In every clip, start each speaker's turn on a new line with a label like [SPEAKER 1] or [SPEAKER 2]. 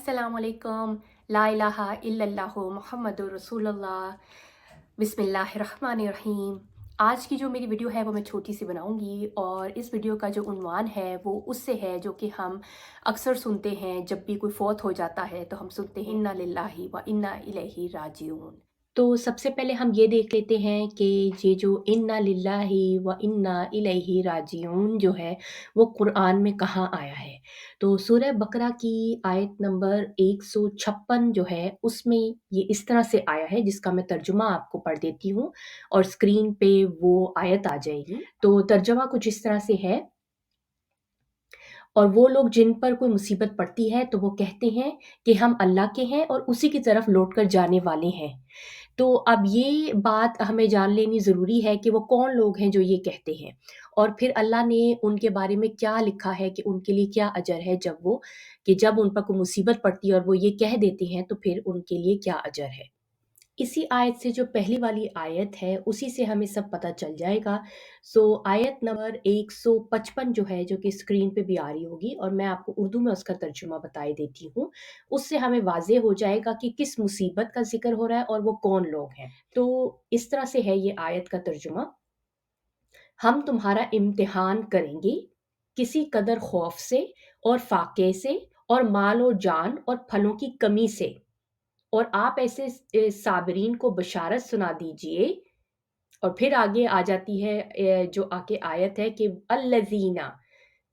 [SPEAKER 1] अस्सलाम वालेकुम, ला इलाहा इल्लल्लाहु मुहम्मदुर रसूलुल्लाह। बिस्मिल्लाहिर्रहमानिर्रहीम। आज की जो मेरी वीडियो है वो मैं छोटी सी बनाऊंगी, और इस वीडियो का जो उन्वान है वो उससे है जो कि हम अक्सर सुनते हैं जब भी कोई फौत हो जाता है तो हम सुनते हैं इन्ना लिल्लाहि व इन्ना इलैहि राजिऊन। तो सबसे पहले हम ये देख लेते हैं कि ये जो इन्ना लिल्लाहि व इन्ना इलैहि राजिऊन जो है वो कुरान में कहाँ आया है। तो सूरह बकरा की आयत नंबर 156 जो है उसमें ये इस तरह से आया है, जिसका मैं तर्जुमा आपको पढ़ देती हूँ और स्क्रीन पे वो आयत आ जाएगी। तो तर्जुमा कुछ इस तरह से है, और वो लोग जिन पर कोई मुसीबत पड़ती है तो वो कहते हैं कि हम अल्लाह के हैं और उसी की तरफ लौट कर जाने वाले हैं। तो अब ये बात हमें जान लेनी ज़रूरी है कि वो कौन लोग हैं जो ये कहते हैं, और फिर अल्लाह ने उनके बारे में क्या लिखा है कि उनके लिए क्या अजर है, जब उन पर कोई मुसीबत पड़ती है और वो ये कह देते हैं तो फिर उनके लिए क्या अजर है। इसी आयत से जो पहली वाली आयत है उसी से हमें सब पता चल जाएगा। आयत नंबर 155 जो है, जो कि स्क्रीन पे भी आ रही होगी, और मैं आपको उर्दू में उसका तर्जुमा बताए देती हूँ। उससे हमें वाज़ेह हो जाएगा कि किस मुसीबत का ज़िक्र हो रहा है और वो कौन लोग हैं। तो इस तरह से है ये आयत का तर्जुमा। हम तुम्हारा इम्तिहान करेंगे किसी कदर खौफ से और फाके से और माल और जान और फलों की कमी से, और आप ऐसे साबरीन को बशारत सुना दीजिए। और फिर आगे आ जाती है जो आगे आयत है कि अल्लज़ीना,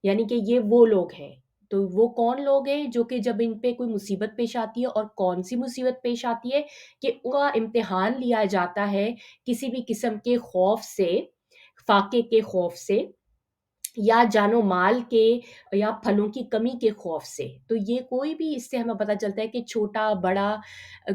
[SPEAKER 1] यानी कि ये वो लोग हैं। तो वो कौन लोग हैं जो कि जब इन पे कोई मुसीबत पेश आती है, और कौन सी मुसीबत पेश आती है कि उनका इम्तिहान लिया जाता है किसी भी किस्म के खौफ से, फाके के खौफ से, या जानो माल के, या फलों की कमी के खौफ से। तो ये कोई भी, इससे हमें पता चलता है कि छोटा बड़ा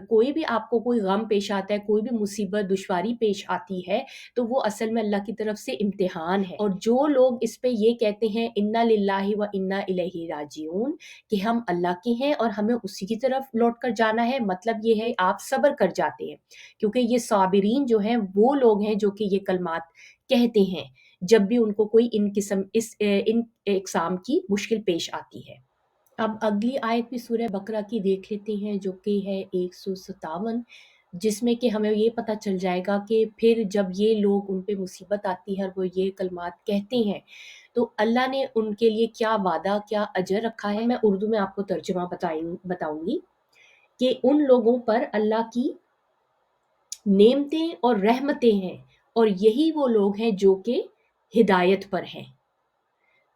[SPEAKER 1] कोई भी आपको कोई गम पेश आता है, कोई भी मुसीबत दुश्वारी पेश आती है, तो वो असल में अल्लाह की तरफ से इम्तिहान है। और जो लोग इस पे ये कहते हैं इन्ना लिल्लाहि व इन्ना इलैहि राजिऊन, कि हम अल्लाह के हैं और हमें उसी की तरफ लौट कर जाना है, मतलब ये है आप सब्र कर जाते हैं, क्योंकि ये साबिरीन जो हैं वो लोग हैं जो कि ये कलमात कहते हैं जब भी उनको कोई इन इक़साम की मुश्किल पेश आती है। अब अगली आयत भी सूरह बकरा की देख लेते हैं, जो कि है 157, जिसमें कि हमें ये पता चल जाएगा कि फिर जब ये लोग, उन पे मुसीबत आती है और वो ये कलमात कहते हैं, तो अल्लाह ने उनके लिए क्या वादा, क्या अजर रखा है। मैं उर्दू में आपको तर्जुमा बताऊंगी कि उन लोगों पर अल्लाह की नेमतें और रहमतें हैं, और यही वो लोग हैं जो कि हिदायत पर हैं।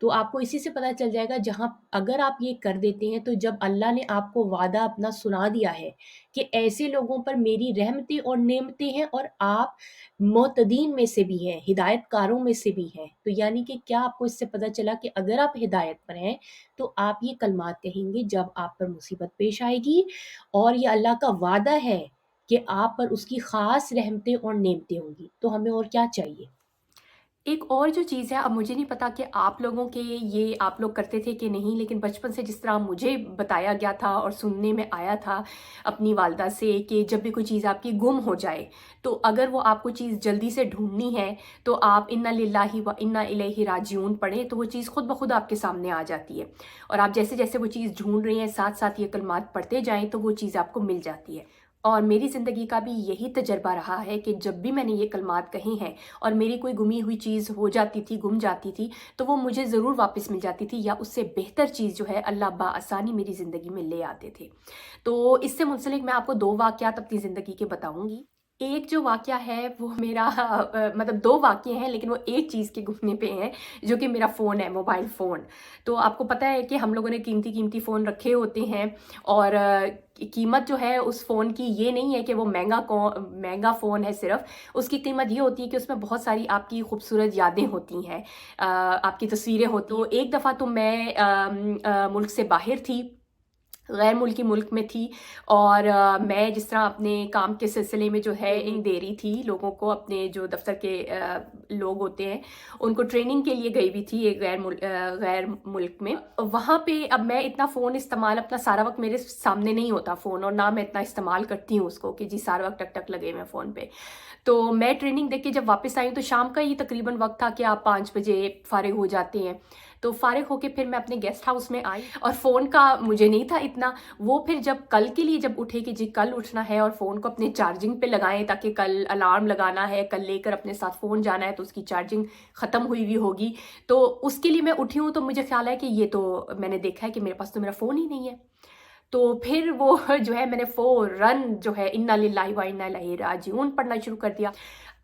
[SPEAKER 1] तो आपको इसी से पता चल जाएगा, जहाँ अगर आप ये कर देते हैं, तो जब अल्लाह ने आपको वादा अपना सुना दिया है कि ऐसे लोगों पर मेरी रहमतें और नेमतें हैं और आप मुतदीन में से भी हैं, हिदायतकारों में से भी हैं, तो यानी कि क्या आपको इससे पता चला कि अगर आप हिदायत पर हैं तो आप ये कलमात कहेंगे जब आप पर मुसीबत पेश आएगी, और ये अल्लाह का वादा है कि आप पर उसकी ख़ास रहमतें और नेमतें होंगी। तो हमें और क्या चाहिए। एक और जो चीज़ है, अब मुझे नहीं पता कि आप लोगों के ये आप लोग करते थे कि नहीं, लेकिन बचपन से जिस तरह मुझे बताया गया था और सुनने में आया था अपनी वालदा से, कि जब भी कोई चीज़ आपकी गुम हो जाए तो अगर वो आपको चीज़ जल्दी से ढूंढनी है तो आप इन्ना लिल्लाहि व इन्ना इलैहि राजिऊन पढ़ें, तो वो चीज़ खुद ब खुद आपके सामने आ जाती है। और आप जैसे जैसे वो चीज़ ढूंढ रहे हैं, साथ साथ ये कलमात पढ़ते जाएं, तो वो चीज़ आपको मिल जाती है। और मेरी ज़िंदगी का भी यही तजर्बा रहा है कि जब भी मैंने ये कलमात कही हैं और मेरी कोई गुमी हुई चीज़ हो जाती थी, गुम जाती थी, तो वो मुझे ज़रूर वापस मिल जाती थी, या उससे बेहतर चीज़ जो है अल्लाह बाआसानी मेरी ज़िंदगी में ले आते थे। तो इससे मुंसलिक मैं आपको 2 वाक़यात अपनी ज़िंदगी के बताऊँगी। एक जो वाक़या है वो मेरा मतलब 2 वाक़ये हैं, लेकिन वो एक चीज़ के गुमने पे हैं, जो कि मेरा फ़ोन है, मोबाइल फ़ोन। तो आपको पता है कि हम लोगों ने कीमती-कीमती फ़ोन रखे होते हैं, और कीमत जो है उस फ़ोन की ये नहीं है कि वो महंगा फ़ोन है सिर्फ़, उसकी कीमत ये होती है कि उसमें बहुत सारी आपकी खूबसूरत यादें होती हैं, आपकी तस्वीरें होती हैं। तो एक दफ़ा तो मैं मुल्क से बाहर थी, गैर मुल्की मुल्क में थी, और मैं जिस तरह अपने काम के सिलसिले में जो है इन दे रही थी लोगों को, अपने जो दफ्तर के लोग होते हैं उनको ट्रेनिंग के लिए गई हुई थी एक गैर मुल्क में। वहाँ पे अब मैं इतना फ़ोन इस्तेमाल, अपना सारा वक्त मेरे सामने नहीं होता फ़ोन, और ना मैं इतना इस्तेमाल करती हूँ उसको कि जी सारा वक्त टक टक लगे हुए फ़ोन पे। तो मैं ट्रेनिंग देख के जब वापस आई हूँ तो शाम का ही तकरीबन वक्त था कि आप 5 बजे फ़ारिग हो जाते हैं। तो फारिग होके फिर मैं अपने गेस्ट हाउस में आई और फ़ोन का मुझे नहीं था इतना। वो फिर जब कल के लिए जब उठे कि जी कल उठना है और फ़ोन को अपने चार्जिंग पे लगाएं ताकि कल अलार्म लगाना है, कल लेकर अपने साथ फ़ोन जाना है तो उसकी चार्जिंग ख़त्म हुई हुई होगी, तो उसके लिए मैं उठी हूँ। तो मुझे ख्याल है कि ये तो मैंने देखा है कि मेरे पास तो मेरा फ़ोन ही नहीं है। तो फिर वो जो है मैंने फ़ौरन जो है इन्ना लिल्लाहि व इन्ना इलैहि राजिऊन पढ़ना शुरू कर दिया।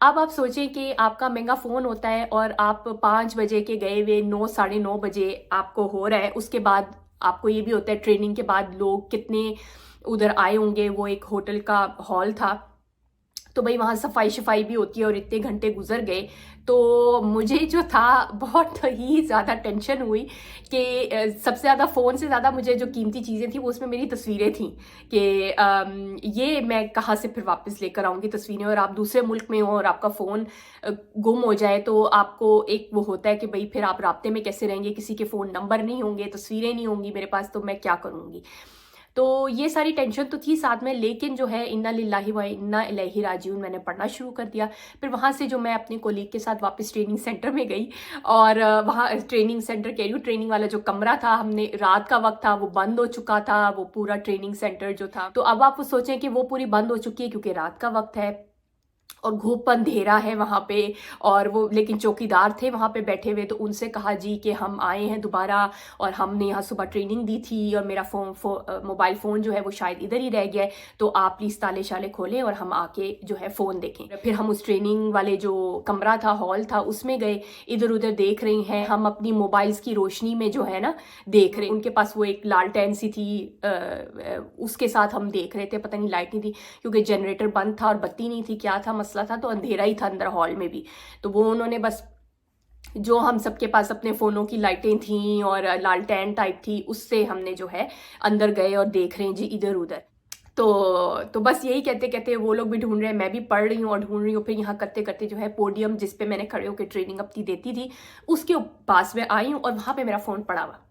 [SPEAKER 1] अब आप सोचें कि आपका महंगा फ़ोन होता है और आप 5 बजे के गए हुए 9 साढ़े 9 बजे आपको हो रहा है। उसके बाद आपको ये भी होता है ट्रेनिंग के बाद लोग कितने उधर आए होंगे। वो एक होटल का हॉल था, तो भाई वहाँ सफाई भी होती है और इतने घंटे गुजर गए। तो मुझे जो था बहुत ही ज़्यादा टेंशन हुई कि सबसे ज़्यादा फ़ोन से ज़्यादा मुझे जो कीमती चीज़ें थी वो उसमें मेरी तस्वीरें थी कि ये मैं कहाँ से फिर वापस लेकर आऊँगी तस्वीरें। और आप दूसरे मुल्क में हो और आपका फ़ोन गुम हो जाए तो आपको एक वो होता है कि भाई फिर आप राब्ते में कैसे रहेंगे, किसी के फ़ोन नंबर नहीं होंगे, तस्वीरें नहीं होंगी मेरे पास, तो मैं क्या करूँगी। तो ये सारी टेंशन तो थी साथ में, लेकिन जो है इन्ना लिल्लाहि व इन्ना इलैहि राजिऊन मैंने पढ़ना शुरू कर दिया। फिर वहाँ से जो मैं अपने कोलीग के साथ वापस ट्रेनिंग सेंटर में गई और वहाँ ट्रेनिंग सेंटर कह रही हूँ, ट्रेनिंग वाला जो कमरा था, हमने रात का वक्त था, वो बंद हो चुका था, वो पूरा ट्रेनिंग सेंटर जो था। तो अब आप सोचें कि वो पूरी बंद हो चुकी है क्योंकि रात का वक्त है और घूप अंधेरा है वहाँ पे। और वो लेकिन चौकीदार थे वहाँ पे बैठे हुए, तो उनसे कहा जी कि हम आए हैं दोबारा और हमने यहाँ सुबह ट्रेनिंग दी थी और मेरा मोबाइल फ़ोन जो है वो शायद इधर ही रह गया है, तो आप प्लीज़ ताले शाले खोलें और हम आके जो है फ़ोन देखें। फिर हम उस ट्रेनिंग वाले जो कमरा था, हॉल था, उसमें गए, इधर उधर देख रहे हैं हम अपनी मोबाइल्स की रोशनी में जो है ना देख रहे। उनके पास वो एक लालटेन सी थी, उसके साथ हम देख रहे थे। पता नहीं लाइट नहीं थी क्योंकि जनरेटर बंद था और बत्ती नहीं थी, क्या था मसला था, तो अंधेरा ही था अंदर हॉल में भी। तो वो उन्होंने बस जो हम सबके पास अपने फ़ोनों की लाइटें थी और लालटेन टाइप थी, उससे हमने जो है अंदर गए और देख रहे हैं जी इधर उधर। तो बस यही कहते कहते वो लोग भी ढूंढ रहे हैं, मैं भी पढ़ रही हूँ और ढूंढ रही हूँ। फिर यहाँ करते करते जो है पोडियम जिस पे मैंने खड़े होकर ट्रेनिंग अपनी देती थी उसके पास में आई हूँ और वहाँ पे मेरा फ़ोन पड़ा हुआ।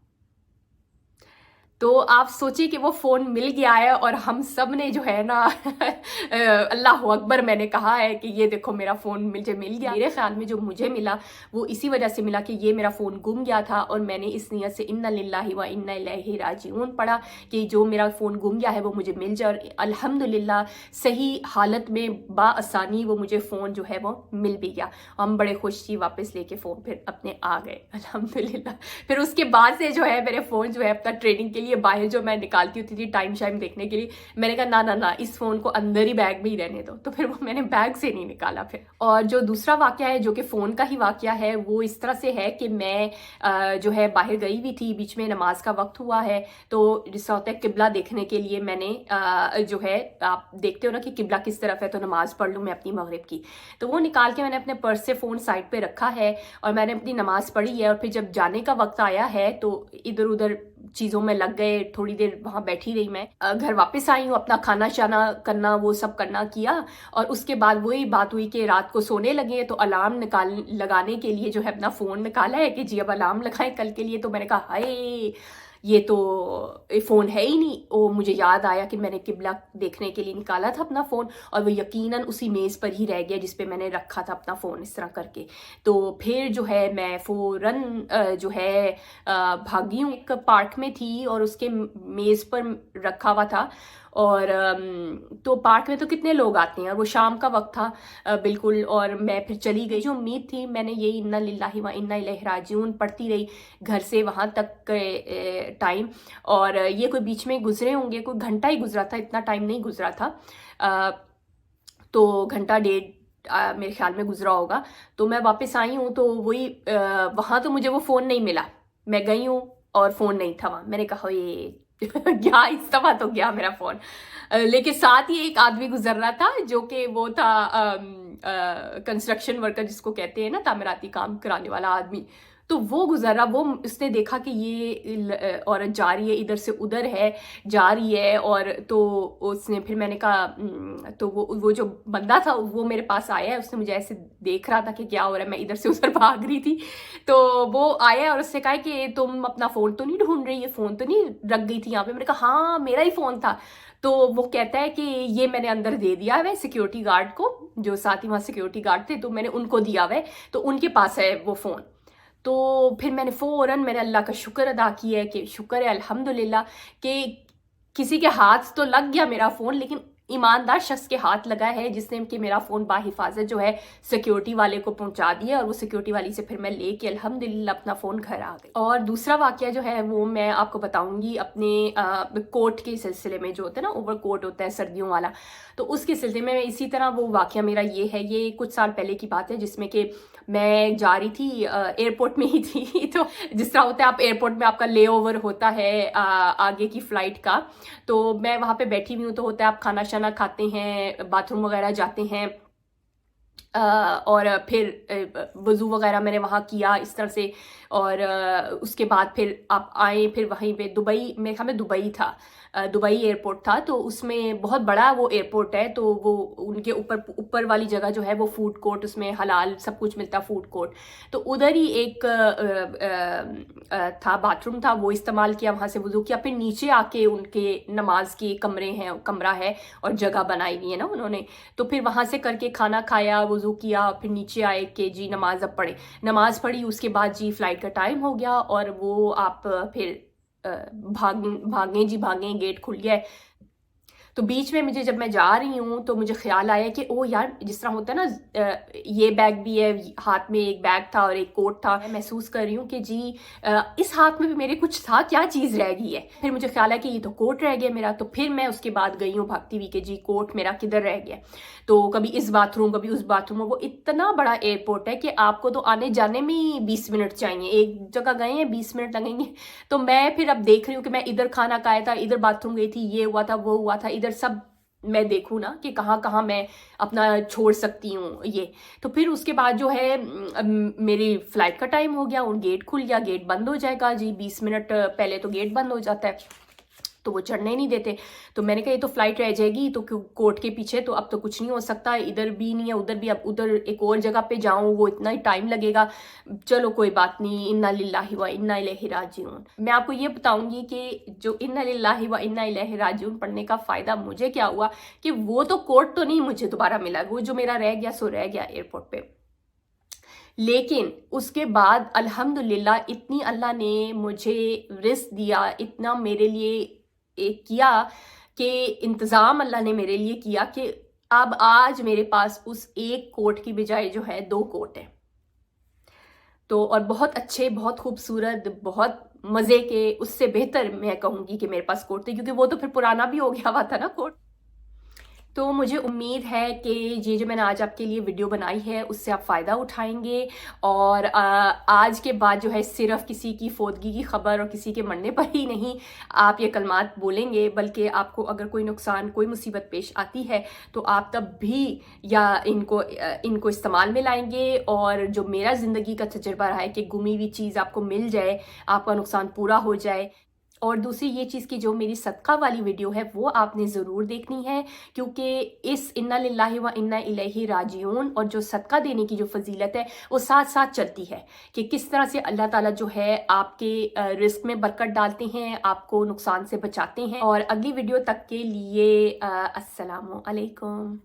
[SPEAKER 1] तो आप सोचिए कि वो फ़ोन मिल गया है और हम सब ने जो है ना अल्लाह अकबर मैंने कहा है कि ये देखो मेरा फ़ोन मुझे मिल गया। मेरे ख्याल में जो मुझे मिला वो इसी वजह से मिला कि ये मेरा फ़ोन गुम गया था और मैंने इस नियत से इन्ना लिल्लाहि व इन्ना इलैहि राजिऊन पढ़ा कि जो मेरा फ़ोन गुम गया है वो मुझे मिल जाए। और अल्हम्दुलिल्लाह सही हालत में बाआसानी वो मुझे फ़ोन जो है वो मिल भी गया। हम बड़े खुश थी, वापस लेके फ़ोन फिर अपने आ गए अल्हम्दुलिल्लाह। फिर उसके बाद से जो है मेरे फ़ोन जो है अपना ट्रेनिंग के लिए बाहर जो मैं निकालती होती थी टाइम शाइम देखने के लिए, मैंने कहा ना ना ना, इस फ़ोन को अंदर ही बैग में ही रहने दो। तो फिर वो मैंने बैग से नहीं निकाला फिर। और जो दूसरा वाकया है जो कि फ़ोन का ही वाकया है, वो इस तरह से है कि मैं जो है बाहर गई हुई थी, बीच में नमाज का वक्त हुआ है, तो जिसका होता है किबला देखने के लिए मैंने जो है, आप देखते हो ना कि किबला किस तरफ है, तो नमाज पढ़ लूँ मैं अपनी मगरिब की। तो वो निकाल के मैंने अपने पर्स से फ़ोन साइड पे रखा है और मैंने अपनी नमाज पढ़ी है। और फिर जब जाने का वक्त आया है तो इधर उधर चीज़ों में लग गए, थोड़ी देर वहाँ बैठी रही। मैं घर वापस आई हूँ, अपना खाना शाना करना वो सब करना किया और उसके बाद वही बात हुई कि रात को सोने लगे तो अलार्म लगाने के लिए जो है अपना फ़ोन निकाला है कि जी अब अलार्म लगाएं कल के लिए। तो मैंने कहा हाय ये तो फ़ोन है ही नहीं। वो मुझे याद आया कि मैंने किबला देखने के लिए निकाला था अपना फ़ोन और वो यकीनन उसी मेज़ पर ही रह गया जिस पे मैंने रखा था अपना फ़ोन इस तरह करके। तो फिर जो है मैं फ़ौरन जो है भागी हूँ। एक पार्क में थी और उसके मेज़ पर रखा हुआ था और तो पार्क में तो कितने लोग आते हैं और वो शाम का वक्त था बिल्कुल। और मैं फिर चली गई, जो उम्मीद थी मैंने यही इन्ना लिल्लाहि व इन्ना इलैहि राजिऊन पढ़ती रही घर से वहाँ तक टाइम। और ये कोई बीच में गुजरे होंगे, कोई घंटा ही गुजरा था, इतना टाइम नहीं गुजरा था, तो घंटा डेढ़ मेरे ख्याल में गुजरा होगा। तो मैं वापस आई हूँ तो वही वहाँ तो मुझे वो फ़ोन नहीं मिला। मैं गई हूँ और फ़ोन नहीं था वहाँ। मैंने कहा ये गया, इस दफा तो गया मेरा फ़ोन। लेकिन साथ ही एक आदमी गुजर रहा था जो कि वो था कंस्ट्रक्शन वर्कर जिसको कहते हैं ना, तामीराती काम कराने वाला आदमी। तो वो गुजरा, वो उसने देखा कि ये औरत जा रही है, इधर से उधर है जा रही है। और तो उसने फिर मैंने कहा तो वो जो बंदा था वो मेरे पास आया है, उसने मुझे ऐसे देख रहा था कि क्या हो रहा है, मैं इधर से उधर भाग रही थी। तो वो आया और उससे कहा कि तुम अपना फ़ोन तो नहीं ढूंढ रही है, फ़ोन तो नहीं रख गई थी यहाँ पे। मैंने कहा हाँ मेरा ही फ़ोन था। तो वो कहता है कि ये मैंने अंदर दे दिया है सिक्योरिटी गार्ड को, जो साथ ही वहाँ सिक्योरिटी गार्ड थे, तो मैंने उनको दिया हुआ है, तो उनके पास है वो फ़ोन। तो फिर मैंने फ़ौरन मैंने अल्लाह का शुक्र अदा किया है कि शुक्र है अल्हम्दुलिल्लाह कि किसी के हाथ तो लग गया मेरा फ़ोन, लेकिन ईमानदार शख्स के हाथ लगा है जिसने कि मेरा फ़ोन बाहिफाजत जो है सिक्योरिटी वाले को पहुंचा दिया, और वो सिक्योरिटी वाली से फिर मैं लेके अल्हम्दुलिल्लाह अपना फ़ोन घर आ गई। और दूसरा वाक़या जो है वो मैं आपको बताऊंगी अपने कोट के सिलसिले में, जो होता है ना ओवर कोट होता है सर्दियों वाला, तो उसके सिलसिले में इसी तरह वो वाक़या मेरा ये है, ये कुछ साल पहले की बात है, जिसमें कि मैं जा रही थी एयरपोर्ट में ही थी तो जिस तरह होता है आप एयरपोर्ट में आपका ले ओवर होता है आगे की फ़्लाइट का, तो मैं वहाँ पे बैठी हुई हूँ, तो होता है आप खाना शाना खाते हैं, बाथरूम वगैरह जाते हैं, और फिर वज़ू वगैरह मैंने वहाँ किया इस तरह से, और उसके बाद फिर आप आए, फिर वहीं पे दुबई, मेरे ख्याल में दुबई था, दुबई एयरपोर्ट था, तो उसमें बहुत बड़ा वो एयरपोर्ट है, तो वो उनके ऊपर वाली जगह जो है वो फूड कोर्ट, उसमें हलाल सब कुछ मिलता फूड कोर्ट, तो उधर ही एक था बाथरूम था, वो इस्तेमाल किया, वहाँ से वज़ू किया, फिर नीचे आके उनके नमाज के कमरा है और जगह बनाई हुई है ना उन्होंने, तो फिर वहाँ से करके खाना खाया, वज़ू किया, फिर नीचे आए कि जी नमाज अब पढ़े, नमाज पढ़ी, उसके बाद जी फ़्लाइट का टाइम हो गया, और वो आप फिर भागें, गेट खुल गया है। तो बीच में मुझे, जब मैं जा रही हूँ तो मुझे ख्याल आया कि ओ यार, जिस तरह होता है ना ये बैग भी है, हाथ में एक बैग था और एक कोट था, मैं महसूस कर रही हूँ कि जी इस हाथ में भी मेरे कुछ था, क्या चीज़ रह गई है। फिर मुझे ख्याल आया कि ये तो कोट रह गया मेरा, तो फिर मैं उसके बाद गई हूँ भागती हुई कि जी कोट मेरा किधर रह गया। तो कभी इस बाथरूम कभी उस बाथरूम, वो इतना बड़ा एयरपोर्ट है कि आपको तो आने जाने में ही 20 मिनट चाहिए, एक जगह गए हैं 20 मिनट लगेंगे। तो मैं फिर अब देख रही हूँ कि मैं इधर खाना खाया था, इधर बाथरूम गई थी, ये हुआ था वो हुआ था, इधर सब मैं देखूँ ना कि कहाँ कहाँ मैं अपना छोड़ सकती हूँ ये। तो फिर उसके बाद जो है मेरी फ़्लाइट का टाइम हो गया, उन गेट खुल गया, गेट बंद हो जाएगा जी 20 मिनट पहले तो गेट बंद हो जाता है, तो वो चढ़ने नहीं देते। तो मैंने कहा ये तो फ़्लाइट रह जाएगी, तो कोर्ट के पीछे तो अब तो कुछ नहीं हो सकता, इधर भी नहीं है उधर भी, अब उधर एक और जगह पे जाऊं वो इतना ही टाइम लगेगा, चलो कोई बात नहीं, इन्ना लिल्लाहि व इन्ना इलैहि राजिऊन। मैं आपको ये बताऊंगी कि जो इन्ना लिल्लाहि व इन्ना इलैहि राजिऊन पढ़ने का फ़ायदा मुझे क्या हुआ कि वो तो कोर्ट तो नहीं मुझे दोबारा मिला, वो जो मेरा रह गया सो रह गया एयरपोर्ट पे, लेकिन उसके बाद अल्हम्दुलिल्लाह इतनी अल्लाह ने मुझे रिज़्क़ दिया, इतना मेरे लिए किया कि इंतज़ाम अल्लाह ने मेरे लिए किया कि अब आज मेरे पास उस एक कोट की बजाय जो है 2 कोट है। तो और बहुत अच्छे, बहुत खूबसूरत, बहुत मज़े के, उससे बेहतर मैं कहूँगी कि मेरे पास कोट थे, क्योंकि वो तो फिर पुराना भी हो गया हुआ था ना कोट। तो मुझे उम्मीद है कि ये जो मैंने आज आपके लिए वीडियो बनाई है उससे आप फ़ायदा उठाएंगे, और आज के बाद जो है सिर्फ किसी की फोदगी की ख़बर और किसी के मरने पर ही नहीं आप ये कलमात बोलेंगे, बल्कि आपको अगर कोई नुकसान, कोई मुसीबत पेश आती है तो आप तब भी या इनको इस्तेमाल में लाएंगे, और जो मेरा ज़िंदगी का तजुर्बा रहा है कि गुमी हुई चीज़ आपको मिल जाए, आपका नुकसान पूरा हो जाए। और दूसरी ये चीज़ की जो मेरी सदका वाली वीडियो है वो आपने ज़रूर देखनी है, क्योंकि इस इन्ना लिल्लाहि व इन्ना इलैहि राजिऊन और जो सदका देने की जो फजीलत है वो साथ साथ चलती है कि किस तरह से अल्लाह ताला जो है आपके रिस्क में बरकत डालते हैं, आपको नुकसान से बचाते हैं। और अगली वीडियो तक के लिए अस्सलामु अलैकुम।